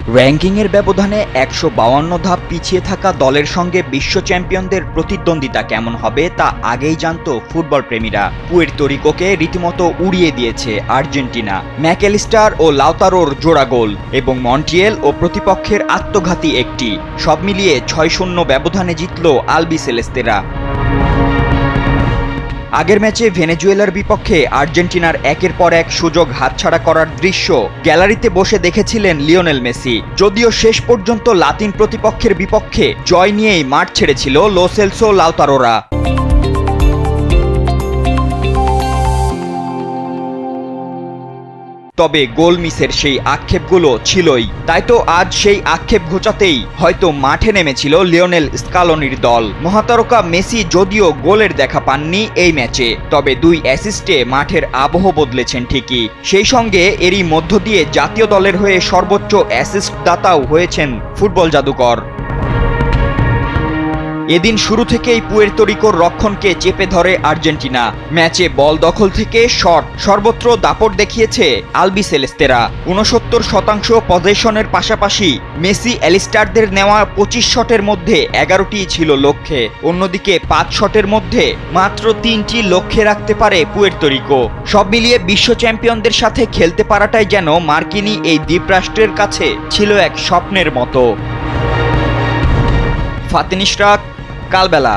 র্যাঙ্কিংয়ের ব্যবধানে ১৫২ ধাপ পিছিয়ে থাকা দলের সঙ্গে বিশ্ব চ্যাম্পিয়নদের প্রতিদ্বন্দ্বিতা কেমন হবে তা আগেই জানত ফুটবল প্রেমীরা। পুয়ের্তো রিকোকে রীতিমতো উড়িয়ে দিয়েছে আর্জেন্টিনা। ম্যাকঅ্যালিস্টার ও লাউতারোর জোড়া গোল এবং মন্টিয়েল ও প্রতিপক্ষের আত্মঘাতী একটি, সব মিলিয়ে ৬-০ ব্যবধানে জিতল আলবিসেলেস্তেরা। আগের ম্যাচে ভেনেজুয়েলার বিপক্ষে আর্জেন্টিনার একের পর এক সুযোগ হাতছাড়া করার দৃশ্য গ্যালারিতে বসে দেখেছিলেন লিওনেল মেসি। যদিও শেষ পর্যন্ত লাতিন প্রতিপক্ষের বিপক্ষে জয় নিয়েই মাঠ ছেড়েছিল লো সেলসো লাউতারোরা। তবে গোল মিসের সেই আক্ষেপগুলো ছিলই, তাই তো আজ সেই আক্ষেপ ঘোচাতেই হয়তো মাঠে নেমেছিল লিওনেল স্কালোনির দল। মহাতারকা মেসি যদিও গোলের দেখা পাননি এই ম্যাচে, তবে 2 অ্যাসিস্টে মাঠের আবহ বদলেছেন ঠিকই। সেই সঙ্গে এরই মধ্য দিয়ে জাতীয় দলের হয়ে সর্বোচ্চ অ্যাসিস্ট দাতাও হয়েছেন ফুটবল জাদুকর। এদিন শুরু থেকেই পুয়ের্তো রিকোর রক্ষণকে চেপে ধরে আর্জেন্টিনা। ম্যাচে বল দখল থেকে শট সর্বত্র দাপট দেখিয়েছে আলবিসেলেস্তেরা। ৬৯% পজেশনের পাশাপাশি মেসি অ্যালিস্টারদের নেওয়া ২৫ শটের মধ্যে ১১টি ছিল লক্ষ্যে। অন্যদিকে ৫ শটের মধ্যে মাত্র ৩টি লক্ষ্যে রাখতে পারে পুয়ের্তো রিকো। সব মিলিয়ে বিশ্ব চ্যাম্পিয়নদের সাথে খেলতে পারাটাই যেন মার্কিনী এই দ্বীপরাষ্ট্রের কাছে ছিল এক স্বপ্নের মতো। ফাতেন ইশরাক, কালবেলা।